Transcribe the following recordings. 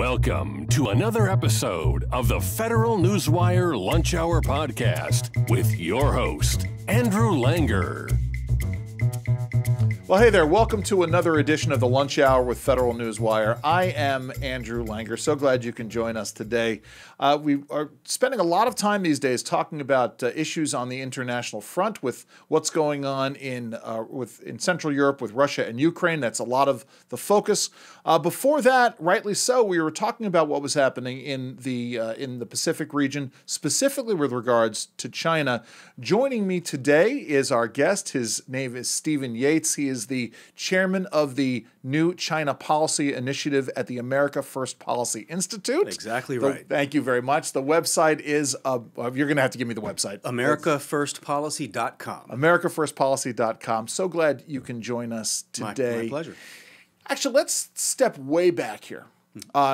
Welcome to another episode of the Federal Newswire Lunch Hour Podcast with your host, Andrew Langer. Well, hey there. Welcome to another edition of the Lunch Hour with Federal Newswire. I am Andrew Langer. So glad you can join us today. We are spending a lot of time these days talking about issues on the international front with what's going on in Central Europe with Russia and Ukraine. That's a lot of the focus. Before that, rightly so, we were talking about what was happening in the Pacific region, specifically with regards to China. Joining me today is our guest. His name is Stephen Yates. He is the chairman of the new China Policy Initiative at the America First Policy Institute. Exactly right. Thank you very much. The website is, you're going to have to give me the website. AmericaFirstPolicy.com. AmericaFirstPolicy.com. So glad you can join us today. My pleasure. Actually, let's step way back here.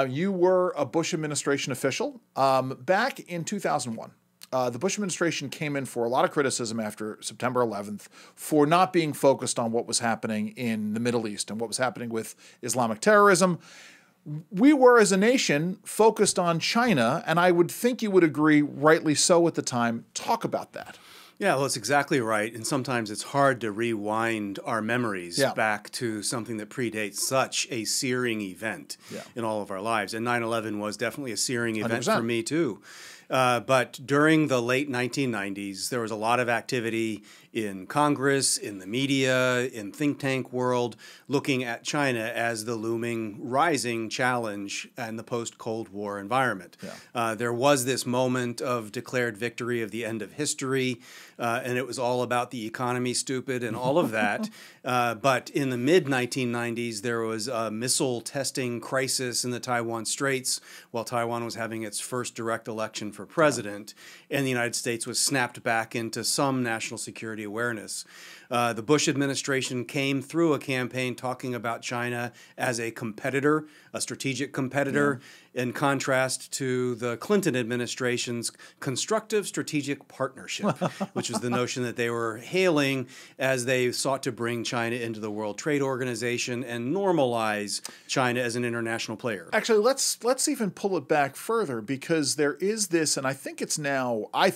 You were a Bush administration official back in 2001. The Bush administration came in for a lot of criticism after September 11th for not being focused on what was happening in the Middle East and what was happening with Islamic terrorism. We were, as a nation, focused on China, and I would think you would agree, rightly so at the time. Talk about that. Yeah, well, it's exactly right. And sometimes it's hard to rewind our memories back to something that predates such a searing event in all of our lives. And 9/11 was definitely a searing event 100%. for me, too. But during the late 1990s, there was a lot of activity in Congress, in the media, in think tank world, looking at China as the looming rising challenge in the post-Cold War environment. There was this moment of declared victory of the end of history, and it was all about the economy, stupid, and all of that. But in the mid-1990s, there was a missile testing crisis in the Taiwan Straits while Taiwan was having its first direct election for president, and the United States was snapped back into some national security awareness. The Bush administration came through a campaign talking about China as a competitor, a strategic competitor, in contrast to the Clinton administration's constructive strategic partnership, which was the notion that they were hailing as they sought to bring China into the World Trade Organization and normalize China as an international player. Actually, let's even pull it back further, because there is this, and I think it's now a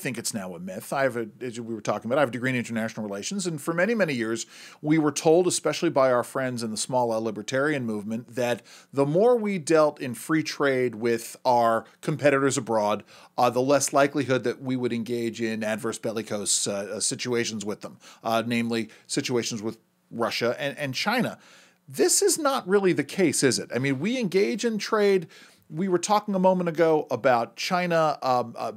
myth. As we were talking about, I have a degree in international relations, and for many, many years, we were told, especially by our friends in the small L libertarian movement, that the more we dealt in free trade with our competitors abroad, the less likelihood that we would engage in adverse bellicose situations with them, namely situations with Russia and China. This is not really the case, is it? I mean, we engage in trade. We were talking a moment ago about China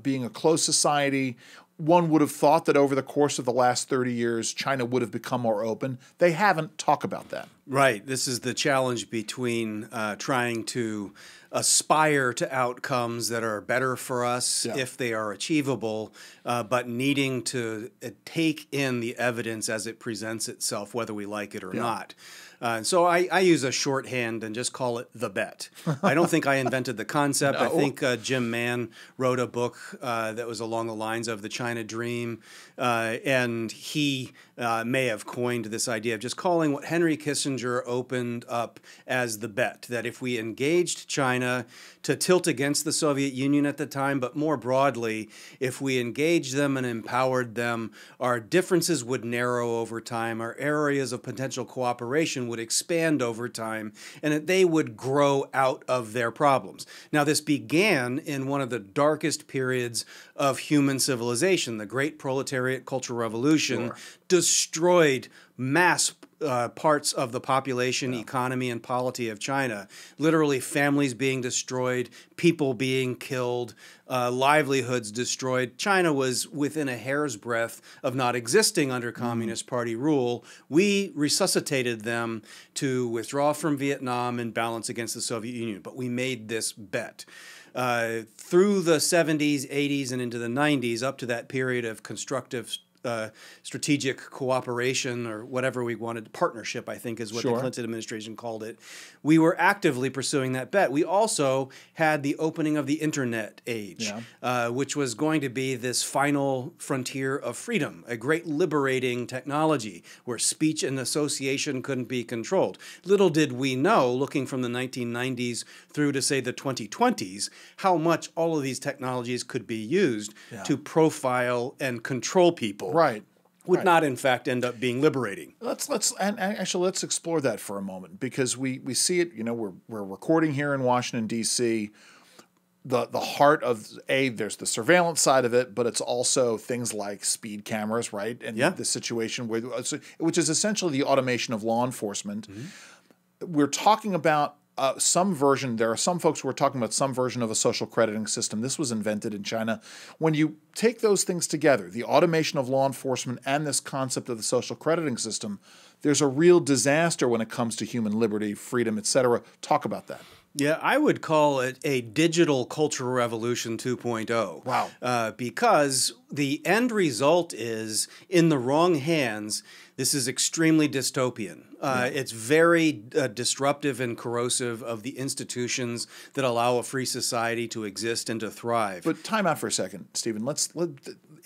being a closed society. One would have thought that over the course of the last 30 years, China would have become more open. They haven't. Talk about that. Right. This is the challenge between trying to aspire to outcomes that are better for us if they are achievable, but needing to take in the evidence as it presents itself, whether we like it or not. So I use a shorthand and just call it the bet. I don't think I invented the concept. I think Jim Mann wrote a book that was along the lines of the China Dream, and he may have coined this idea of just calling what Henry Kissinger opened up as the bet, that if we engaged China to tilt against the Soviet Union at the time, but more broadly, if we engaged them and empowered them, our differences would narrow over time, our areas of potential cooperation would expand over time, and that they would grow out of their problems. Now, this began in one of the darkest periods of human civilization. The Great Proletariat Cultural Revolution destroyed mass parts of the population, economy, and polity of China. Literally families being destroyed, people being killed, livelihoods destroyed. China was within a hair's breadth of not existing under Communist Party rule. We resuscitated them to withdraw from Vietnam and balance against the Soviet Union, but we made this bet. Through the 70s, 80s, and into the 90s, up to that period of constructive strategic cooperation or whatever we wanted, partnership, I think is what Sure. the Clinton administration called it. We were actively pursuing that bet. We also had the opening of the internet age, which was going to be this final frontier of freedom, a great liberating technology where speech and association couldn't be controlled. Little did we know, looking from the 1990s through to, say, the 2020s, how much all of these technologies could be used to profile and control people. Right. Would not, in fact, end up being liberating. Let's actually let's explore that for a moment, because we see it. We're recording here in Washington, D.C. The heart of there's the surveillance side of it, but it's also things like speed cameras, right? And the situation which is essentially the automation of law enforcement. Mm-hmm. We're talking about some version. There are some folks who are talking about some version of a social crediting system. This was invented in China. When you take those things together, the automation of law enforcement and this concept of the social crediting system, there's a real disaster when it comes to human liberty, freedom, etc. Talk about that. Yeah, I would call it a digital cultural revolution 2.0. Wow. Because the end result is, in the wrong hands, this is extremely dystopian. It's very disruptive and corrosive of the institutions that allow a free society to exist and to thrive. But time out for a second, Stephen. Let's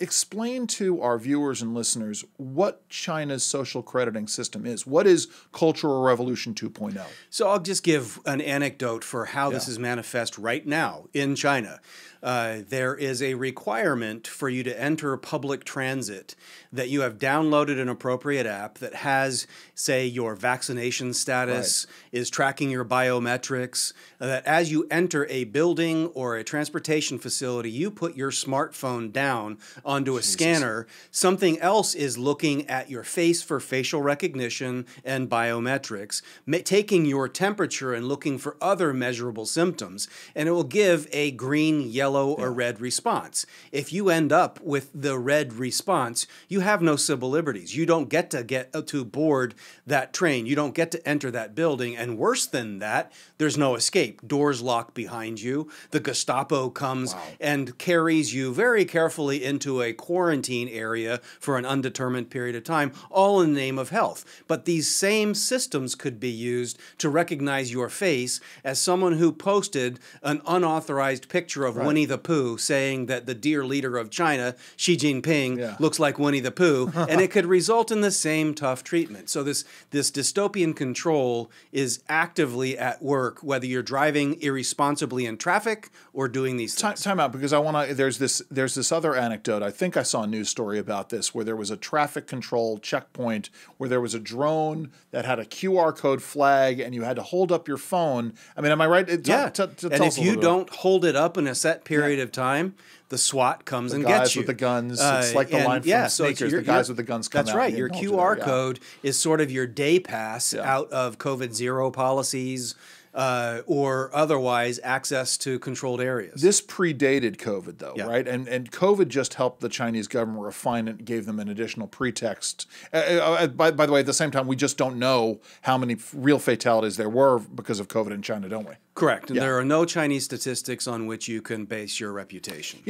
explain to our viewers and listeners what China's social crediting system is. What is Cultural Revolution 2.0? So I'll just give an anecdote for how this is manifest right now in China. There is a requirement for you to enter public transit that you have downloaded an appropriate app that has, say, your vaccination status, is tracking your biometrics, that as you enter a building or a transportation facility, you put your smartphone down onto a scanner. Something else is looking at your face for facial recognition and biometrics, taking your temperature and looking for other measurable symptoms, and it will give a green, yellow, or red response. If you end up with the red response, you have no civil liberties. You don't get to board that train. You don't get to enter that building. And worse than that, there's no escape. Doors lock behind you. The Gestapo comes and carries you very carefully into a quarantine area for an undetermined period of time, all in the name of health. But these same systems could be used to recognize your face as someone who posted an unauthorized picture of Winnie the Pooh saying that the dear leader of China, Xi Jinping, looks like Winnie the Pooh, and it could result in the same tough treatment. So this dystopian control is actively at work, whether you're driving irresponsibly in traffic or doing these things. Time out, because I want to. There's this other anecdote. I think I saw a news story about this, where there was a traffic control checkpoint where there was a drone that had a QR code flag, and you had to hold up your phone. I mean, am I right? And if you don't hold it up in a set period of time, the SWAT comes and gets you. The guys with the guns. It's like the line from Sneakers. The guys with the guns come out. That's right. Your QR code is sort of your day pass out of COVID zero policies or otherwise access to controlled areas. This predated COVID, though, right? And COVID just helped the Chinese government refine it and gave them an additional pretext. By the way, at the same time, we just don't know how many real fatalities there were because of COVID in China, don't we? Correct. And there are no Chinese statistics on which you can base your reputation.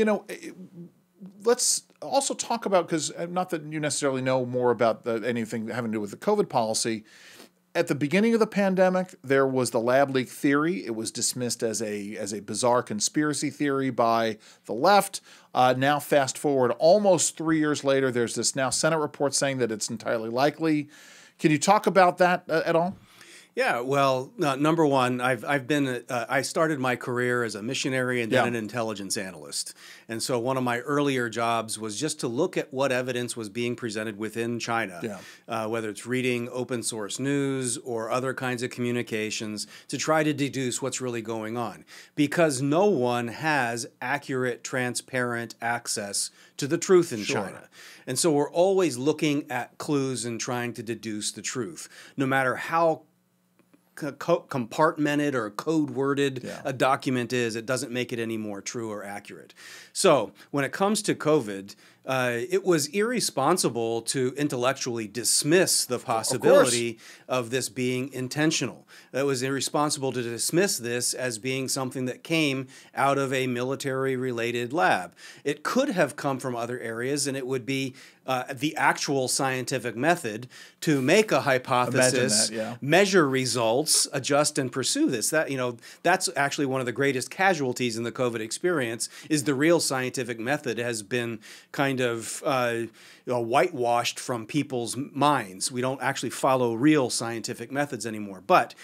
Let's also talk about, because not that you necessarily know more about anything having to do with the COVID policy. At the beginning of the pandemic, there was the lab leak theory. It was dismissed as a bizarre conspiracy theory by the left. Now, fast forward almost 3 years later, there's this now Senate report saying that it's entirely likely. Can you talk about that at all? Yeah, well, number one, I started my career as a missionary and then an intelligence analyst. And so one of my earlier jobs was just to look at what evidence was being presented within China, whether it's reading open source news or other kinds of communications, to try to deduce what's really going on. Because no one has accurate, transparent access to the truth in China. And so we're always looking at clues and trying to deduce the truth, no matter how compartmented or code-worded a document is, it doesn't make it any more true or accurate. So when it comes to COVID, it was irresponsible to intellectually dismiss the possibility of this being intentional. It was irresponsible to dismiss this as being something that came out of a military-related lab. It could have come from other areas, and it would be the actual scientific method to make a hypothesis, measure results, adjust, and pursue this. That's actually one of the greatest casualties in the COVID experience. Is the real scientific method has been kind of whitewashed from people's minds. We don't actually follow real scientific methods anymore. But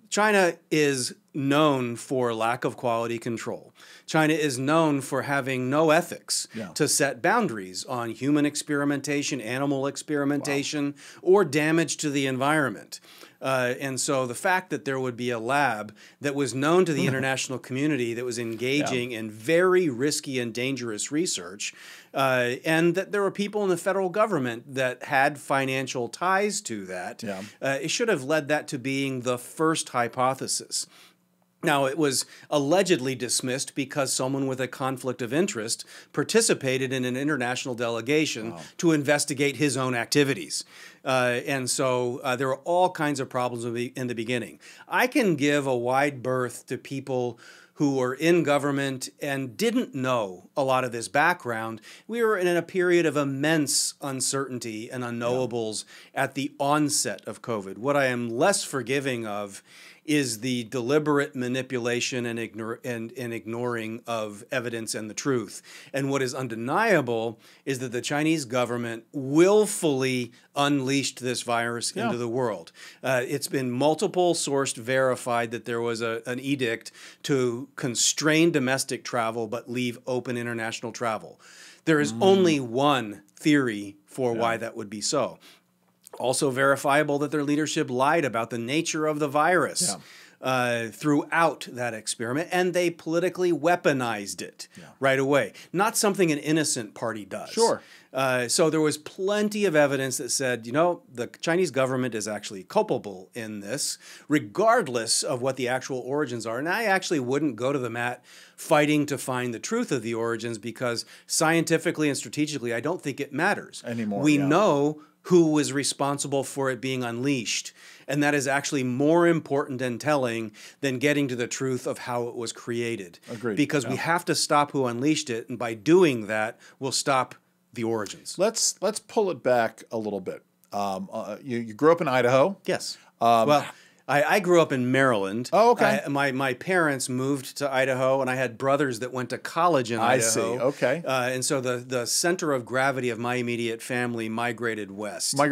China is known for lack of quality control. China is known for having no ethics to set boundaries on human experimentation, animal experimentation, or damage to the environment. And so the fact that there would be a lab that was known to the international community that was engaging in very risky and dangerous research, and that there were people in the federal government that had financial ties to that, it should have led that to being the first hypothesis. Now, it was allegedly dismissed because someone with a conflict of interest participated in an international delegation to investigate his own activities. And so there were all kinds of problems in the beginning. I can give a wide berth to people who were in government and didn't know a lot of this background. We were in a period of immense uncertainty and unknowables at the onset of COVID. What I am less forgiving of is the deliberate manipulation and ignoring of evidence and the truth. And what is undeniable is that the Chinese government willfully unleashed this virus into the world. It's been multiple sourced verified that there was an edict to constrain domestic travel but leave open international travel. There is only one theory for why that would be so. Also verifiable that their leadership lied about the nature of the virus throughout that experiment, and they politically weaponized it right away. Not something an innocent party does. So there was plenty of evidence that said, the Chinese government is actually culpable in this, regardless of what the actual origins are. And I actually wouldn't go to the mat fighting to find the truth of the origins because scientifically and strategically, I don't think it matters anymore. We know who was responsible for it being unleashed. And that is actually more important and telling than getting to the truth of how it was created. Agreed. Because we have to stop who unleashed it, and by doing that, we'll stop the origins. Let's pull it back a little bit. You grew up in Idaho. Yes. I grew up in Maryland. Oh, okay. My parents moved to Idaho, and I had brothers that went to college in Idaho. I see. Okay. And so the center of gravity of my immediate family migrated west. How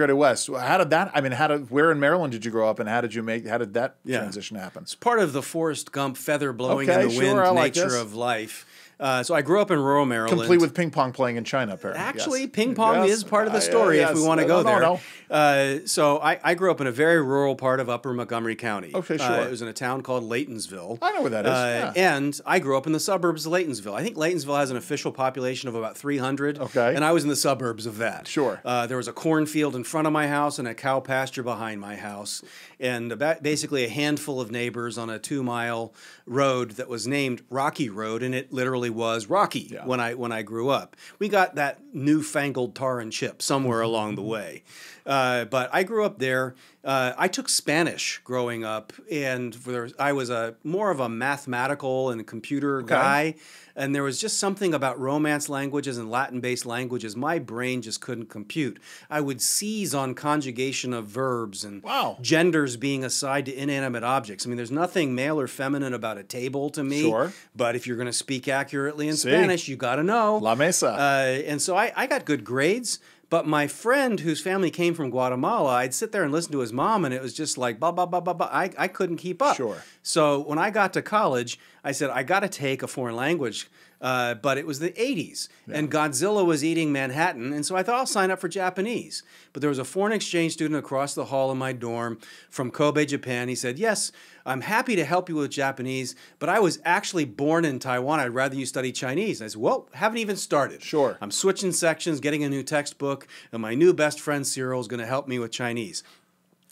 did that? Where in Maryland did you grow up, and how did that transition happen? It's part of the Forrest Gump feather blowing in the wind nature of life. So I grew up in rural Maryland. Complete with ping pong playing in China, apparently. Actually, ping pong is part of the story if we want to go there. So I grew up in a very rural part of Upper Montgomery County. Okay, sure. It was in a town called Laytonsville. I know where that is. And I grew up in the suburbs of Laytonsville. I think Laytonsville has an official population of about 300. Okay. And I was in the suburbs of that. Sure. There was a cornfield in front of my house and a cow pasture behind my house. And basically a handful of neighbors on a 2-mile road that was named Rocky Road, and it literally was rocky when I grew up. We got that newfangled tar and chip somewhere along the way. But I grew up there. I took Spanish growing up, and I was more of a mathematical and computer guy. And there was just something about Romance languages and Latin-based languages. My brain just couldn't compute. I would seize on conjugation of verbs and genders being assigned to inanimate objects. I mean, there's nothing male or feminine about a table to me. Sure. But if you're going to speak accurately in Spanish, you got to know. La mesa. And so I got good grades. But my friend whose family came from Guatemala, I'd sit there and listen to his mom, and it was just like, blah, blah, blah, blah, blah. I couldn't keep up. Sure. So when I got to college, I said, I got to take a foreign language. But it was the 80s, and Godzilla was eating Manhattan, and so I thought I'll sign up for Japanese. But there was a foreign exchange student across the hall in my dorm from Kobe, Japan. He said, yes, I'm happy to help you with Japanese, but I was actually born in Taiwan. I'd rather you study Chinese. And I said, well, haven't even started. Sure. I'm switching sections, getting a new textbook, and my new best friend Cyril is going to help me with Chinese.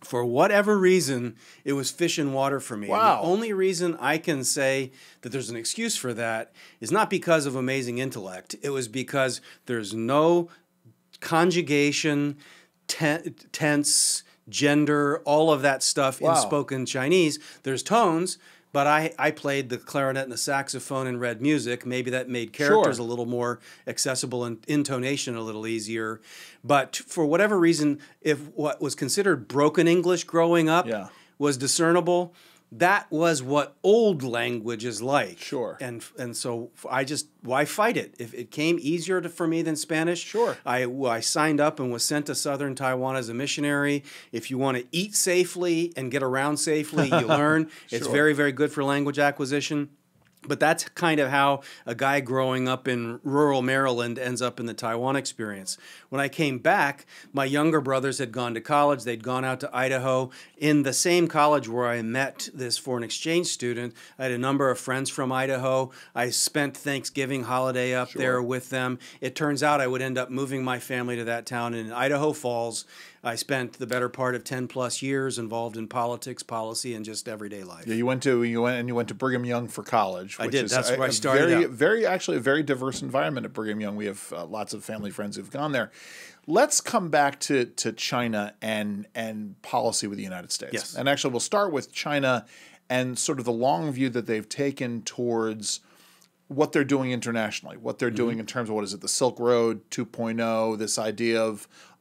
For whatever reason, it was fish and water for me. Wow. And the only reason I can say that there's an excuse for that is not because of amazing intellect. It was because there's no conjugation, tense, gender, all of that stuff in spoken Chinese. There's tones, but I played the clarinet and the saxophone and read music. Maybe that made characters a little more accessible and intonation a little easier. But for whatever reason, if what was considered broken English growing up was discernible, that was what old language is like. Sure. And so why fight it? If it came easier for me than Spanish, I signed up and was sent to southern Taiwan as a missionary. If you want to eat safely and get around safely, you learn. It's very, very good for language acquisition. But that's kind of how a guy growing up in rural Maryland ends up in the Taiwan experience. When I came back, my younger brothers had gone to college. They'd gone out to Idaho. In the same college where I met this foreign exchange student, I had a number of friends from Idaho. I spent Thanksgiving holiday up there with them. It turns out I would end up moving my family to that town in Idaho Falls. I spent the better part of 10 plus years involved in politics, policy, and just everyday life. Yeah, you went to Brigham Young for college. I which did. Is That's where I started. Actually a very diverse environment at Brigham Young. We have lots of family friends who've gone there. Let's come back to China and policy with the United States. Yes. And actually, we'll start with China and sort of the long view that they've taken towards what they're doing internationally, what they're doing in terms of the Silk Road 2.0, this idea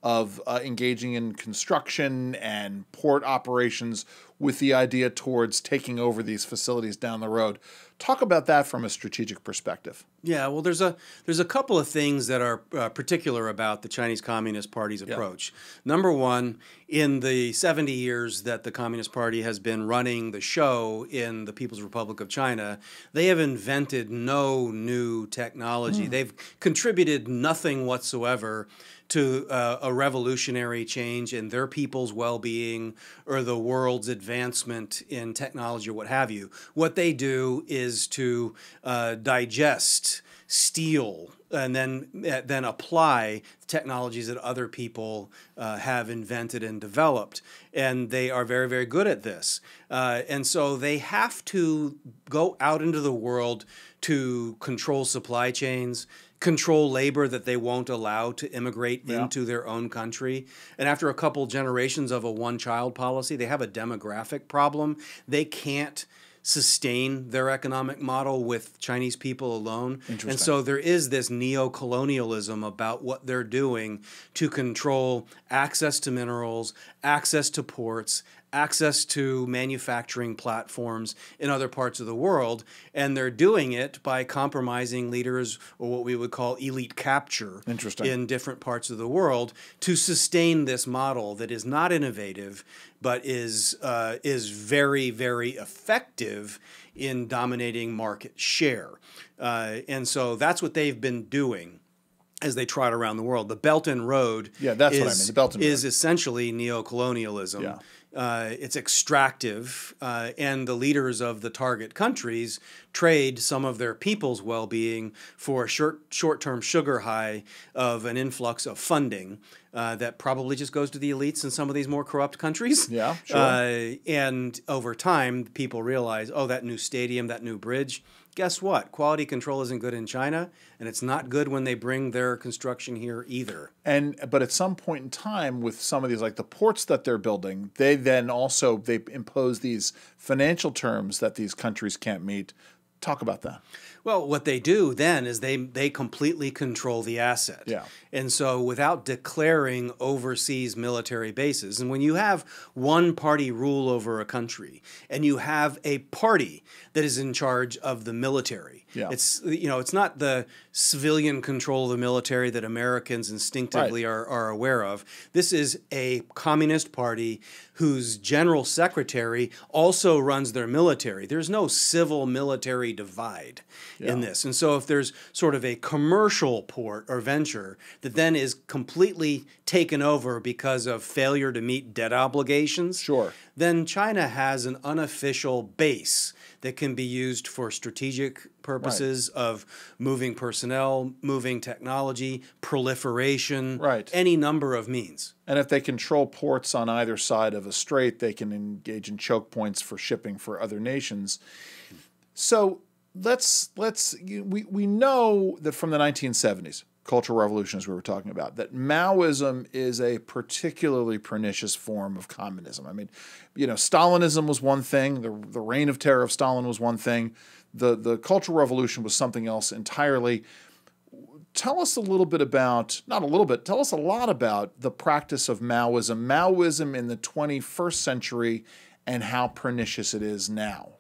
of engaging in construction and port operations with the idea towards taking over these facilities down the road. Talk about that from a strategic perspective. Yeah, well, there's a couple of things that are particular about the Chinese Communist Party's approach. Number one, in the 70 years that the Communist Party has been running the show in the People's Republic of China, they have invented no new technology. They've contributed nothing whatsoever to a revolutionary change in their people's well-being or the world's advancement in technology or what have you. What they do is to digest, steal, and then apply technologies that other people have invented and developed. And they are very, very good at this. And so they have to go out into the world to control supply chains, control labor that they won't allow to immigrate into their own country. And after a couple generations of a one-child policy, they have a demographic problem. They can't sustain their economic model with Chinese people alone. And so there is this neo-colonialism about what they're doing to control access to minerals, access to ports, access to manufacturing platforms in other parts of the world, and they're doing it by compromising leaders, or what we would call elite capture, in different parts of the world to sustain this model that is not innovative, but is very, very effective in dominating market share. And so that's what they've been doing as they trot around the world. The Belt and Road that's what I mean. The Belt and Road is essentially neo-colonialism. Yeah. It's extractive, and the leaders of the target countries trade some of their people's well-being for a short-term sugar high of an influx of funding that probably just goes to the elites in some of these more corrupt countries. Yeah, sure. And over time, people realize, that new stadium, that new bridge, guess what? Quality control isn't good in China, and it's not good when they bring their construction here either. But at some point in time, with some of these, like the ports that they're building, they impose these financial terms that these countries can't meet. Talk about that. Well, what they do then is they completely control the asset. Yeah. And so without declaring overseas military bases, and when you have one party rule over a country and you have a party that is in charge of the military, it's not the civilian control of the military that Americans instinctively are aware of. This is a communist party whose general secretary also runs their military. There's no civil military divide. in this. And so if there's sort of a commercial port or venture that then is completely taken over because of failure to meet debt obligations, Sure. then China has an unofficial base that can be used for strategic purposes of moving personnel, moving technology, proliferation, any number of means. And if they control ports on either side of a strait, they can engage in choke points for shipping for other nations. So we know that from the 1970s, Cultural Revolution, as we were talking about, that Maoism is a particularly pernicious form of communism. I mean, Stalinism was one thing, the reign of terror of Stalin was one thing, the Cultural Revolution was something else entirely. Tell us a little bit about, not a little bit, tell us a lot about the practice of Maoism in the 21st century and how pernicious it is now.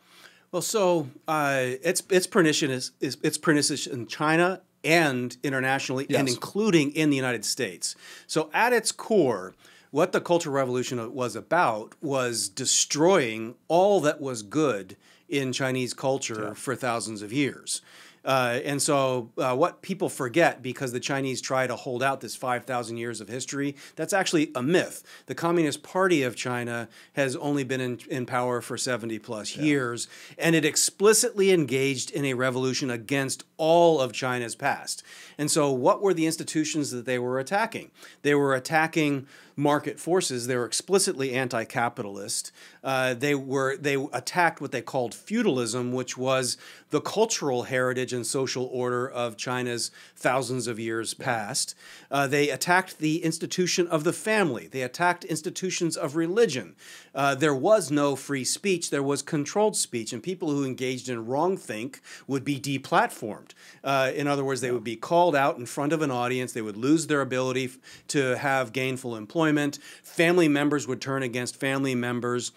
Well, so it's pernicious in China and internationally, and including in the United States. So at its core, what the Cultural Revolution was about was destroying all that was good in Chinese culture for thousands of years. And so what people forget, because the Chinese try to hold out this 5,000 years of history, that's actually a myth. The Communist Party of China has only been in power for 70 plus years, and it explicitly engaged in a revolution against all of China's past. And so what were the institutions that they were attacking? They were attacking market forces. They were explicitly anti-capitalist. They attacked what they called feudalism, which was the cultural heritage and social order of China's thousands of years past. They attacked the institution of the family. They attacked institutions of religion. There was no free speech. There was controlled speech, and people who engaged in wrongthink would be deplatformed. In other words, they would be called out in front of an audience. They would lose their ability to have gainful employment. Family members would turn against family members.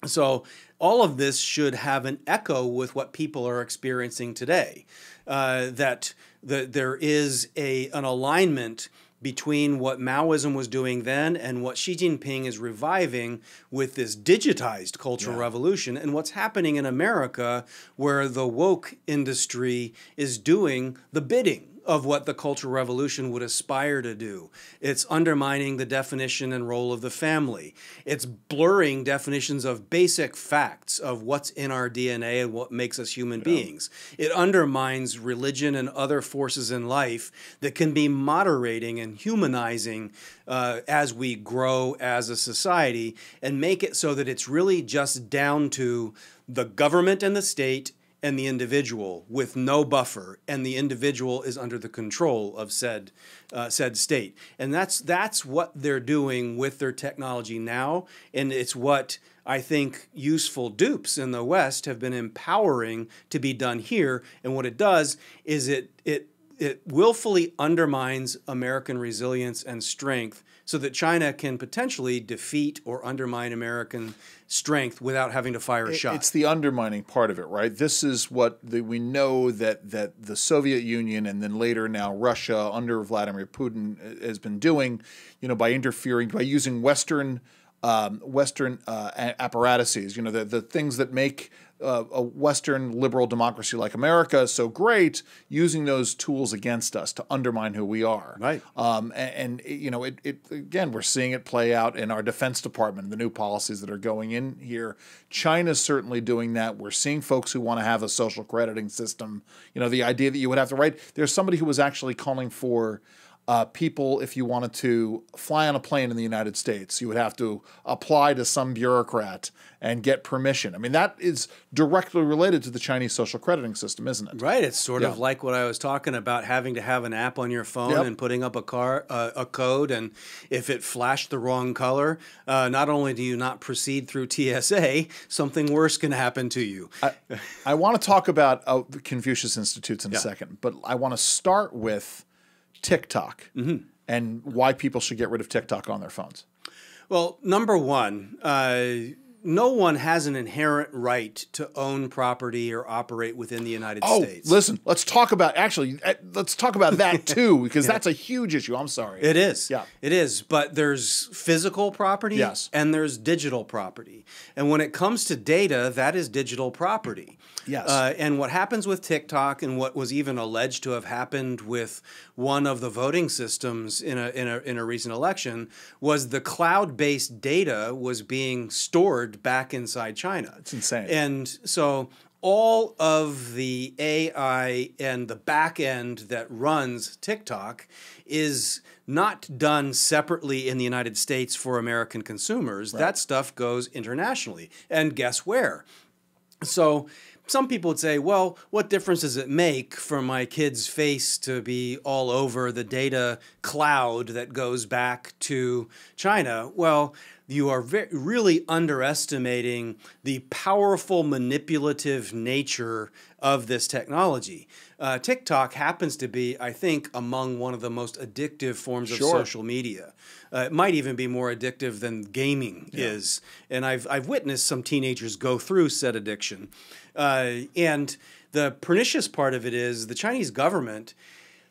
So all of this should have an echo with what people are experiencing today, that there is an alignment between what Maoism was doing then and what Xi Jinping is reviving with this digitized cultural revolution, and what's happening in America, where the woke industry is doing the bidding of what the Cultural Revolution would aspire to do. It's undermining the definition and role of the family. It's blurring definitions of basic facts of what's in our DNA and what makes us human beings. It undermines religion and other forces in life that can be moderating and humanizing as we grow as a society, and make it so that it's really just down to the government and the state and the individual with no buffer, and the individual is under the control of said state. And that's what they're doing with their technology now, and it's what I think useful dupes in the West have been empowering to be done here. And what it does is it willfully undermines American resilience and strength, so that China can potentially defeat or undermine American strength without having to fire a shot. It's the undermining part of it, right? This is what we know that the Soviet Union and then later now Russia under Vladimir Putin has been doing, by interfering, by using Western apparatuses, the things that make a Western liberal democracy like America so great, using those tools against us to undermine who we are. Right. Again, we're seeing it play out in our Defense Department, the new policies that are going in here. China's certainly doing that. We're seeing folks who want to have a social crediting system. The idea that you would have to write. There's somebody who was actually calling for people, if you wanted to fly on a plane in the United States, you would have to apply to some bureaucrat and get permission. I mean, that is directly related to the Chinese social crediting system, isn't it? Right. It's sort of like what I was talking about, having to have an app on your phone and putting up a code, and if it flashed the wrong color, not only do you not proceed through TSA, something worse can happen to you. I want to talk about the Confucius Institutes in a second, but I want to start with TikTok and why people should get rid of TikTok on their phones. Well, number one, no one has an inherent right to own property or operate within the United States. Listen, let's talk about that too, because that's a huge issue. I'm sorry. It is. Yeah. It is. But there's physical property Yes. and there's digital property. And when it comes to data, that is digital property. Yes. And what happens with TikTok, and what was even alleged to have happened with one of the voting systems in a recent election, was the cloud-based data was being stored back inside China. It's insane. And so all of the AI and the back end that runs TikTok is not done separately in the United States for American consumers. Right. That stuff goes internationally. And guess where? So some people would say, well, what difference does it make for my kid's face to be all over the data cloud that goes back to China? Well, you are really underestimating the powerful manipulative nature of this technology. TikTok happens to be, I think, among one of the most addictive forms of social media. It might even be more addictive than gaming is. And I've witnessed some teenagers go through said addiction. And the pernicious part of it is the Chinese government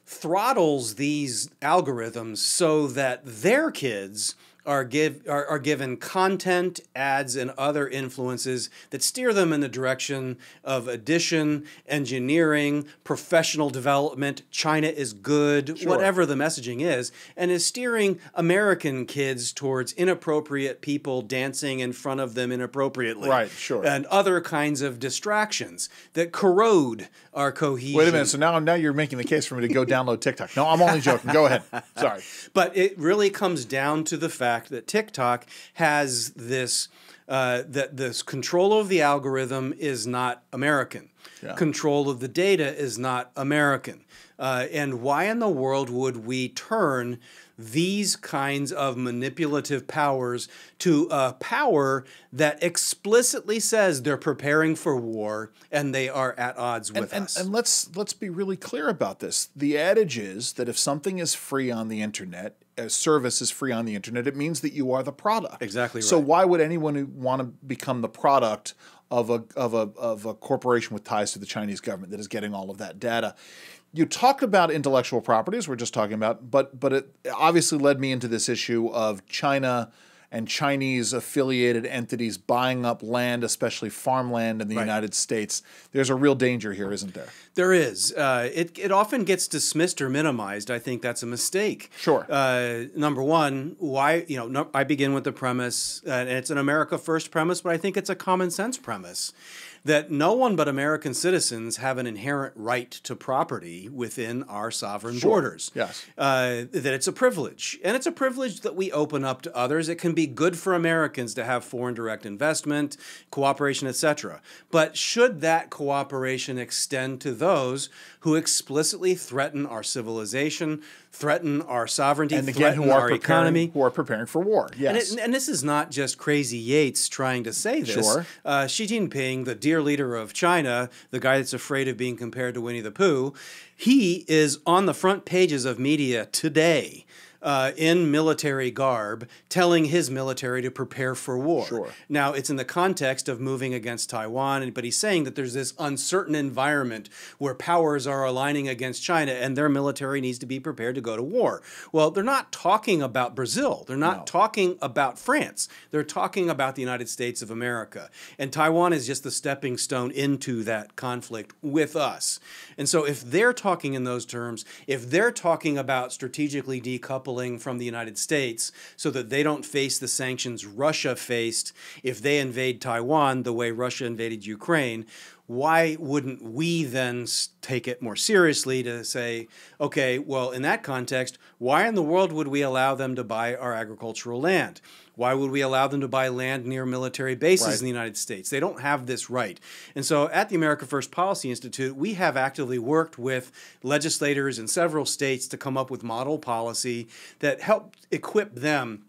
throttles these algorithms so that their kids are given content, ads, and other influences that steer them in the direction of addition, engineering, professional development, China is good, whatever the messaging is, and is steering American kids towards inappropriate people dancing in front of them inappropriately. Right, sure. And other kinds of distractions that corrode our cohesion. Wait a minute. So now you're making the case for me to go download TikTok. No, I'm only joking. Go ahead. Sorry. But it really comes down to the fact that TikTok has this that this control of the algorithm is not American. Yeah. Control of the data is not American. And why in the world would we turn these kinds of manipulative powers to a power that explicitly says they're preparing for war and they are at odds with us? And let's be really clear about this. The adage is that if something is free on the internet, a service is free on the internet, it means that you are the product. Exactly right. So why would anyone who want to become the product of a corporation with ties to the Chinese government that is getting all of that data? You talked about intellectual properties we're just talking about, but it obviously led me into this issue of China and Chinese affiliated entities buying up land, especially farmland in the United States. There's a real danger here, isn't there? There is. It often gets dismissed or minimized. I think that's a mistake. Sure. Number one, why? I begin with the premise, and it's an America First premise, but I think it's a common sense premise, that no one but American citizens have an inherent right to property within our sovereign borders. Yes. That it's a privilege. And it's a privilege that we open up to others. It can be good for Americans to have foreign direct investment, cooperation, etc. But should that cooperation extend to those who explicitly threaten our civilization, threaten our sovereignty, and again, threaten our economy? Who are preparing for war, yes. And this is not just crazy Yates trying to say this. Sure. Xi Jinping, the dear leader of China, the guy that's afraid of being compared to Winnie the Pooh, he is on the front pages of media today in military garb, telling his military to prepare for war. Sure. Now, it's in the context of moving against Taiwan, but he's saying that there's this uncertain environment where powers are aligning against China and their military needs to be prepared to go to war. Well, they're not talking about Brazil. They're not talking about France. They're talking about the United States of America. And Taiwan is just the stepping stone into that conflict with us. And so if they're talking in those terms, if they're talking about strategically decoupling from the United States so that they don't face the sanctions Russia faced if they invade Taiwan the way Russia invaded Ukraine, why wouldn't we then take it more seriously to say, okay, well, in that context, why in the world would we allow them to buy our agricultural land? Why would we allow them to buy land near military bases in the United States? They don't have this right. And so at the America First Policy Institute, we have actively worked with legislators in several states to come up with model policy that help equip them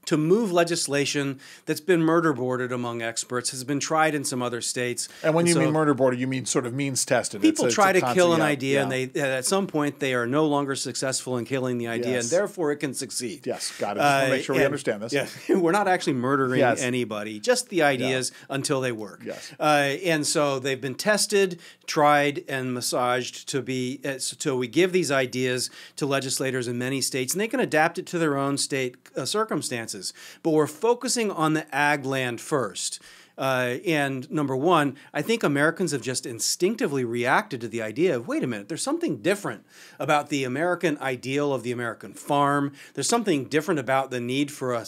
to move legislation that's been murder boarded among experts, has been tried in some other states. And when you mean murder boarded, you mean sort of means tested. People try to kill an idea, and at some point they are no longer successful in killing the idea, and therefore it can succeed. Yes, got it. Just want to make sure we understand this. Yeah, we're not actually murdering anybody, just the ideas until they work. Yes. And so they've been tested, tried, and massaged to be so we give these ideas to legislators in many states, and they can adapt it to their own state circumstances. But we're focusing on the ag land first. And number one, I think Americans have just instinctively reacted to the idea of, wait a minute, there's something different about the American ideal of the American farm. There's something different about the need for a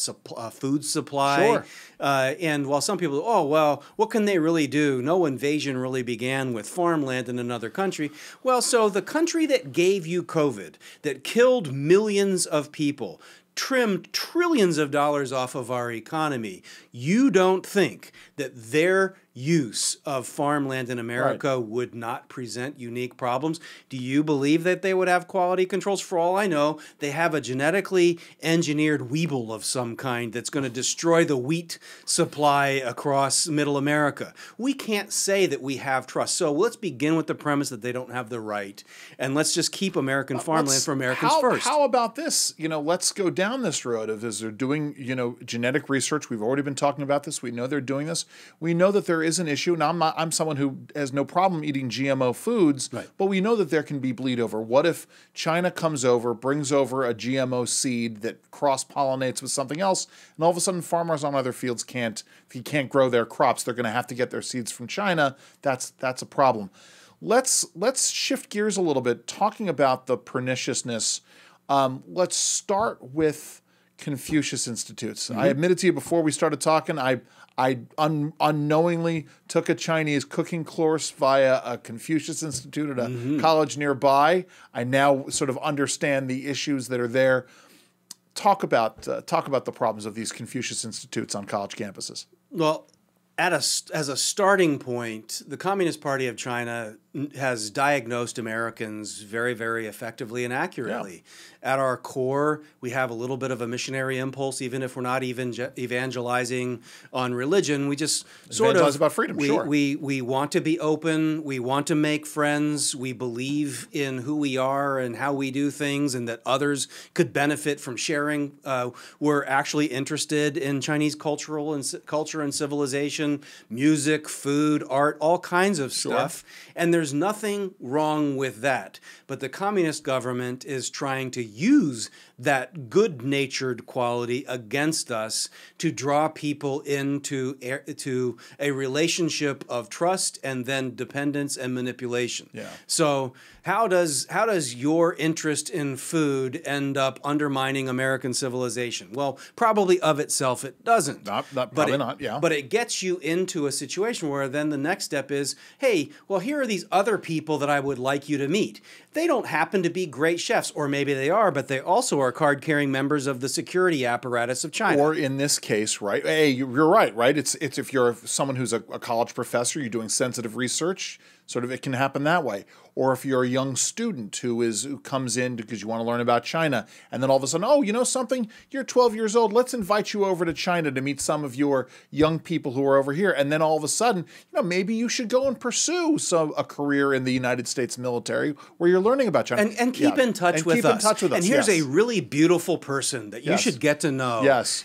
food supply. Sure. And while some people, oh, well, what can they really do? No invasion really began with farmland in another country. Well, so the country that gave you COVID, that killed millions of people, trimmed trillions of dollars off of our economy, you don't think that their use of farmland in America would not present unique problems? Do you believe that they would have quality controls? For all I know, they have a genetically engineered weevil of some kind that's going to destroy the wheat supply across middle America. We can't say that we have trust. So let's begin with the premise that they don't have the right, and let's just keep American farmland for Americans first. How about this? Let's go down this road of as they're doing, genetic research. We've already been talking about this. We know they're doing this. We know that there is an issue. Now, I'm someone who has no problem eating GMO foods, but we know that there can be bleed over. What if China comes over, brings over a GMO seed that cross-pollinates with something else, and all of a sudden farmers on other fields can't grow their crops. They're going to have to get their seeds from China. That's a problem. Let's shift gears a little bit, talking about the perniciousness. Let's start with Confucius Institutes. I admitted to you before we started talking, I unknowingly took a Chinese cooking course via a Confucius Institute at a college nearby. I now sort of understand the issues that are there. Talk about the problems of these Confucius Institutes on college campuses. Well, as a starting point, the Communist Party of China has diagnosed Americans very, very effectively and accurately. At our core, we have a little bit of a missionary impulse, even if we're not even evangelizing on religion. We just sort of about freedom. We want to be open. We want to make friends. We believe in who we are and how we do things, and that others could benefit from sharing. We're actually interested in Chinese culture and civilization, music, food, art, all kinds of stuff. And there's nothing wrong with that. But the communist government is trying to use that good-natured quality against us to draw people into a relationship of trust and then dependence and manipulation. So how does your interest in food end up undermining American civilization? Well, probably of itself it doesn't. Probably not. But it gets you into a situation where then the next step is, hey, well, here are these other people that I would like you to meet. They don't happen to be great chefs, or maybe they are, but they also are card-carrying members of the security apparatus of China. Or in this case, right? Hey, you're right? It's if you're someone who's a college professor, you're doing sensitive research, sort of it can happen that way. Or if you're a young student who comes in because you want to learn about China, and then all of a sudden, oh, you know something? You're 12 years old. Let's invite you over to China to meet some of your young people who are over here. And then all of a sudden, maybe you should go and pursue a career in the United States military where you're learning about China. And keep in touch with us. And here's a really beautiful person that you should get to know.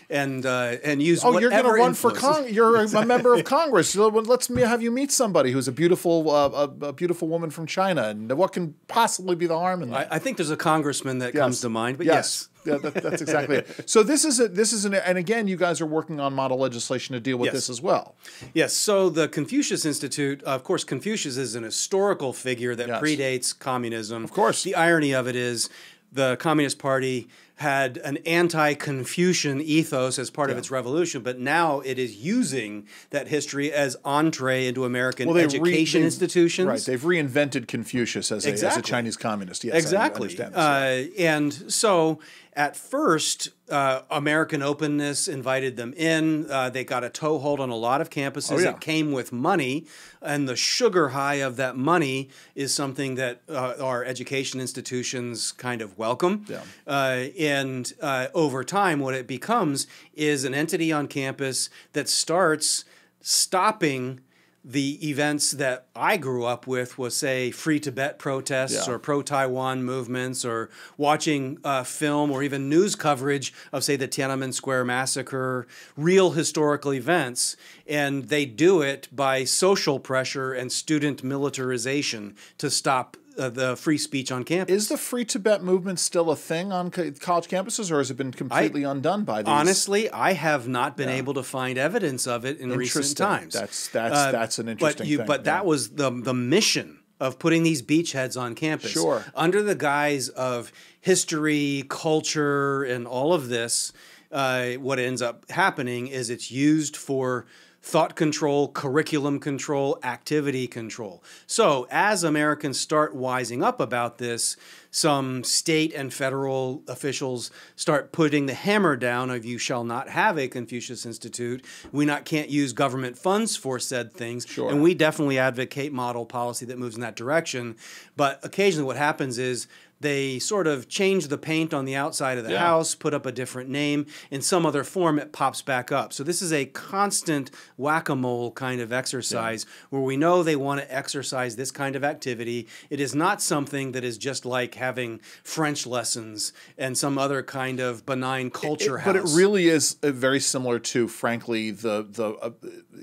And use whatever you're going to run for you're a member of Congress. Let's have you meet somebody who's a beautiful woman from China. And what can possibly be the harm in that? I think there's a congressman that comes to mind, but yes. Yeah, that's exactly it. So and again, you guys are working on model legislation to deal with this as well. Yes. So the Confucius Institute, of course, Confucius is an historical figure that predates communism. Of course. The irony of it is the Communist Party had an anti-Confucian ethos as part of its revolution, but now it is using that history as entree into American education institutions. Right, they've reinvented Confucius as a Chinese communist. Yes, exactly. I understand this. And so at first, American openness invited them in. They got a toehold on a lot of campuses. It came with money, and the sugar high of that money is something that our education institutions kind of welcome. And over time, what it becomes is an entity on campus that starts stopping the events that I grew up with was, say, Free Tibet protests or pro-Taiwan movements, or watching film or even news coverage of, say, the Tiananmen Square massacre, real historical events. And they do it by social pressure and student militarization to stop the free speech on campus. Is the Free Tibet movement still a thing on college campuses, or has it been completely undone by these? Honestly, I have not been able to find evidence of it in recent times. That's an interesting thing. But that was the mission of putting these beachheads on campus. Sure. Under the guise of history, culture, and all of this, what ends up happening is it's used for thought control, curriculum control, activity control. So as Americans start wising up about this, some state and federal officials start putting the hammer down of you shall not have a Confucius Institute. We can't use government funds for said things. Sure. And we definitely advocate model policy that moves in that direction. But occasionally what happens is they sort of change the paint on the outside of the house, put up a different name. In some other form, it pops back up. So this is a constant whack-a-mole kind of exercise where we know they want to exercise this kind of activity. It is not something that is just like having French lessons and some other kind of benign culture house. But it really is very similar to, frankly, the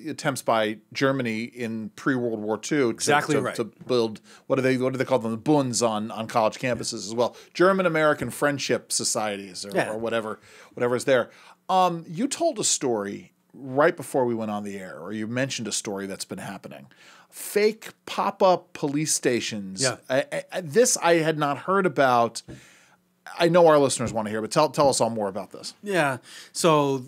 attempts by Germany in pre-World War II to build, what do they call them, the Bunds on college campuses as well, German-American friendship societies or whatever is there. You told a story right before we went on the air, or you mentioned a story that's been happening. Fake pop-up police stations. Yeah. This I had not heard about. I know our listeners want to hear, but tell us all more about this. Yeah. So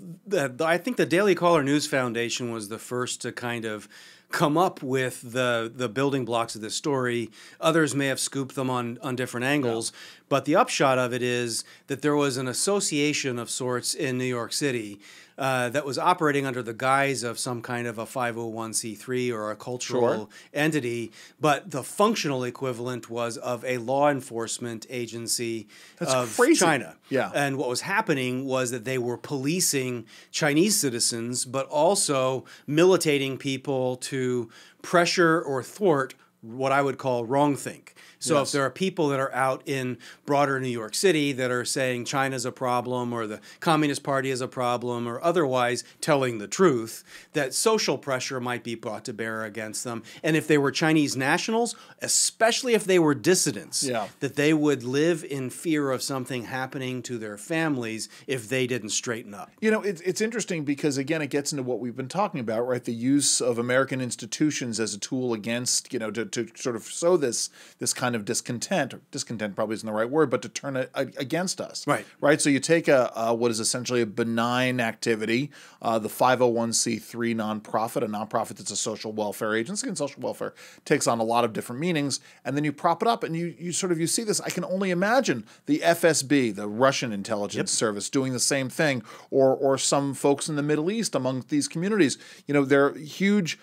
I think the Daily Caller News Foundation was the first to kind of come up with the building blocks of this story. Others may have scooped them on different angles, but the upshot of it is that there was an association of sorts in New York City that was operating under the guise of some kind of a 501c3 or a cultural entity, but the functional equivalent was of a law enforcement agency of China. Yeah. And what was happening was that they were policing Chinese citizens, but also militating people to pressure or thwart what I would call wrongthink. So if there are people that are out in broader New York City that are saying China's a problem or the Communist Party is a problem or otherwise telling the truth, that social pressure might be brought to bear against them. And if they were Chinese nationals, especially if they were dissidents, that they would live in fear of something happening to their families if they didn't straighten up. You know, it's interesting because, again, it gets into what we've been talking about, right? The use of American institutions as a tool against, to sort of sow this kind of discontent, or discontent probably isn't the right word, but to turn it against us. Right. So you take what is essentially a benign activity, the 501c3 nonprofit, a nonprofit that's a social welfare agency, and social welfare takes on a lot of different meanings, and then you prop it up and you see this. I can only imagine the FSB, the Russian intelligence service, doing the same thing, or some folks in the Middle East among these communities. There are huge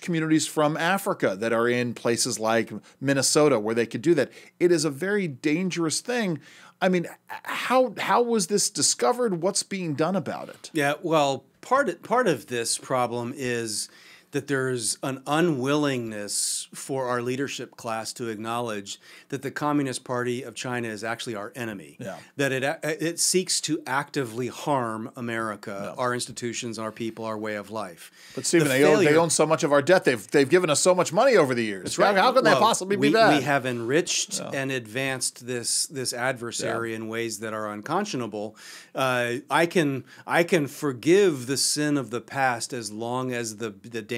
communities from Africa that are in places like Minnesota where they could do that. It is a very dangerous thing. I mean, how was this discovered? What's being done about it? Yeah, well, part of this problem is that there's an unwillingness for our leadership class to acknowledge that the Communist Party of China is actually our enemy. Yeah. That it seeks to actively harm America, our institutions, our people, our way of life. But Stephen, they own so much of our debt. They've given us so much money over the years. That's right. How can that possibly be bad? We have enriched and advanced this adversary in ways that are unconscionable. I can forgive the sin of the past as long as the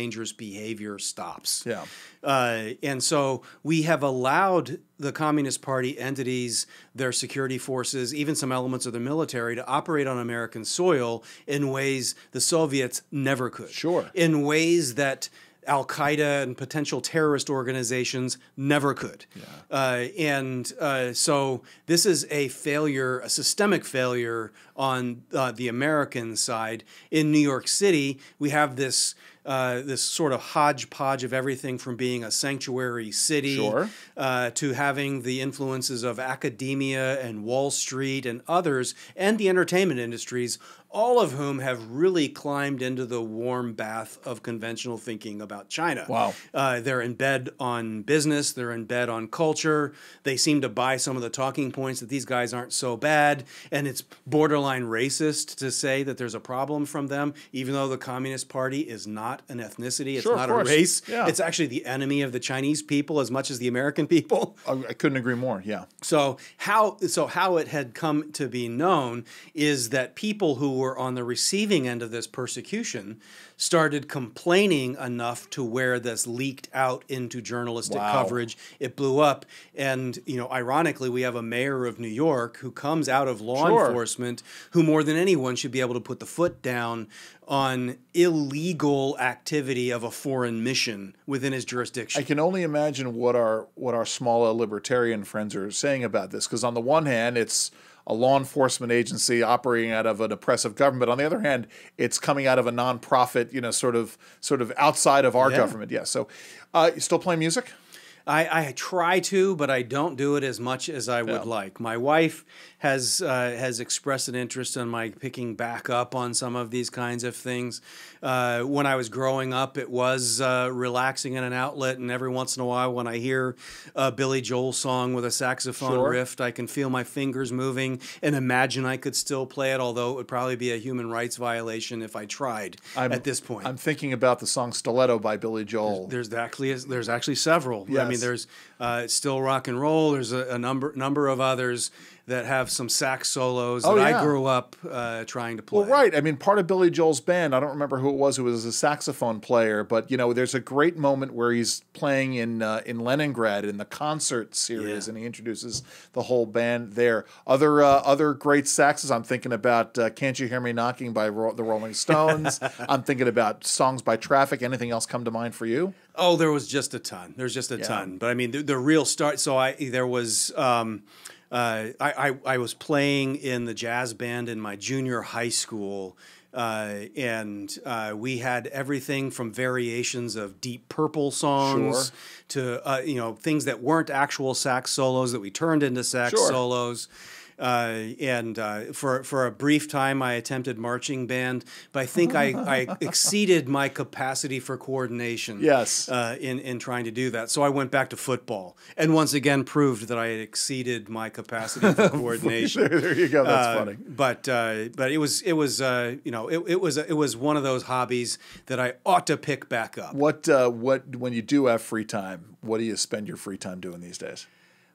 dangerous behavior stops. Yeah. And so we have allowed the Communist Party entities, their security forces, even some elements of the military to operate on American soil in ways the Soviets never could. Sure. In ways that Al-Qaeda and potential terrorist organizations never could. Yeah. So this is a failure, a systemic failure on the American side. In New York City, we have this this sort of hodgepodge of everything from being a sanctuary city to having the influences of academia and Wall Street and others, and the entertainment industries, all of whom have really climbed into the warm bath of conventional thinking about China. Wow. They're in bed on business. They're in bed on culture. They seem to buy some of the talking points that these guys aren't so bad. And it's borderline racist to say that there's a problem from them, even though the Communist Party is not an ethnicity. It's not a race. Yeah. It's actually the enemy of the Chinese people as much as the American people. I couldn't agree more, yeah. So how it had come to be known is that people who were on the receiving end of this persecution started complaining enough to where this leaked out into journalistic coverage. It blew up. And, ironically, we have a mayor of New York who comes out of law enforcement who more than anyone should be able to put the foot down on illegal activity of a foreign mission within his jurisdiction. I can only imagine what our smaller libertarian friends are saying about this, because on the one hand, it's a law enforcement agency operating out of an oppressive government. On the other hand, it's coming out of a nonprofit, sort of outside of our government. Yeah. So, you still playing music? I try to, but I don't do it as much as I would like. My wife has expressed an interest in my picking back up on some of these kinds of things. When I was growing up, it was relaxing and an outlet, and every once in a while when I hear a Billy Joel song with a saxophone riff, I can feel my fingers moving and imagine I could still play it, although it would probably be a human rights violation if I tried at this point. I'm thinking about the song Stiletto by Billy Joel. There's actually several. Yes. I mean, there's Still Rock and Roll. There's a number of others that have some sax solos that I grew up trying to play. Well, right. I mean, part of Billy Joel's band, I don't remember who it was a saxophone player, but, there's a great moment where he's playing in Leningrad in the concert series, and he introduces the whole band there. Other great saxes, I'm thinking about Can't You Hear Me Knocking by the Rolling Stones. I'm thinking about songs by Traffic. Anything else come to mind for you? Oh, there was just a ton. There's just a ton. But I mean, the real start, so there was... I was playing in the jazz band in my junior high school, and we had everything from variations of Deep Purple songs to things that weren't actual sax solos that we turned into sax solos. And for a brief time, I attempted marching band, but I think I exceeded my capacity for coordination. Yes. In trying to do that, so I went back to football, and once again proved that I had exceeded my capacity for coordination. There you go. That's funny. But it was one of those hobbies that I ought to pick back up. What when you do have free time, what do you spend your free time doing these days?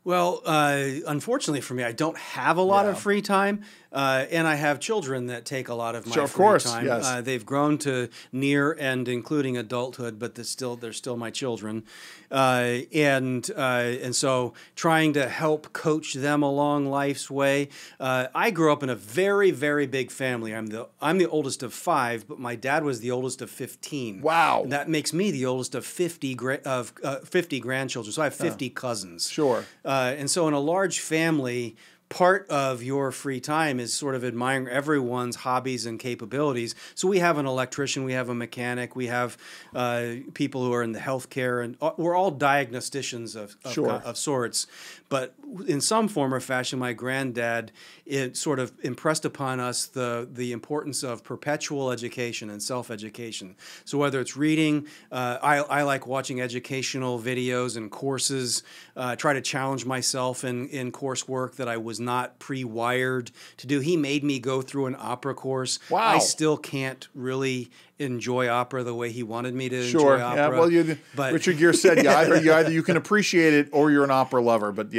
Well, unfortunately for me, I don't have a lot of free time, and I have children that take a lot of my free time. Yes. They've grown to near and including adulthood, but they're still my children, and so trying to help coach them along life's way. I grew up in a very, very big family. I'm the oldest of 5, but my dad was the oldest of 15. Wow, and that makes me the oldest of 50 grandchildren. So I have 50 cousins. Sure. And so in a large family, part of your free time is sort of admiring everyone's hobbies and capabilities. So we have an electrician, we have a mechanic, we have people who are in the healthcare, and we're all diagnosticians of sorts. But in some form or fashion, my granddad, it sort of impressed upon us the importance of perpetual education and self-education. So whether it's reading, I like watching educational videos and courses, try to challenge myself in coursework that I was not pre-wired to do. He made me go through an opera course. Wow. I still can't really enjoy opera the way he wanted me to enjoy opera. Yeah, well, but Richard Gere said either you can appreciate it or you're an opera lover, but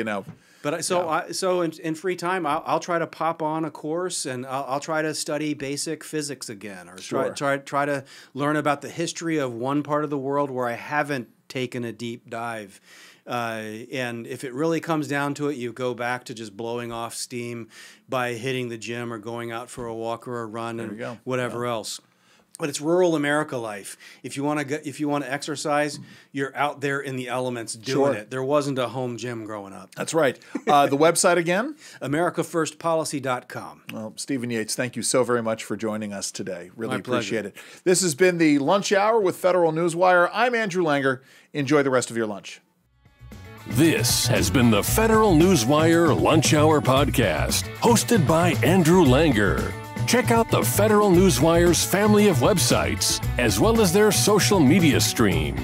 But so in free time, I'll try to pop on a course, and I'll try to study basic physics again, or try to learn about the history of one part of the world where I haven't taken a deep dive. And if it really comes down to it, you go back to just blowing off steam by hitting the gym or going out for a walk or a run and whatever else. But it's rural America life. If you want to exercise, you're out there in the elements doing it. There wasn't a home gym growing up. That's right. The website again? AmericaFirstPolicy.com. Well, Stephen Yates, thank you so very much for joining us today. Really appreciate it. This has been the Lunch Hour with Federal Newswire. I'm Andrew Langer. Enjoy the rest of your lunch. This has been the Federal Newswire Lunch Hour Podcast, hosted by Andrew Langer. Check out the Federal Newswire's family of websites, as well as their social media stream.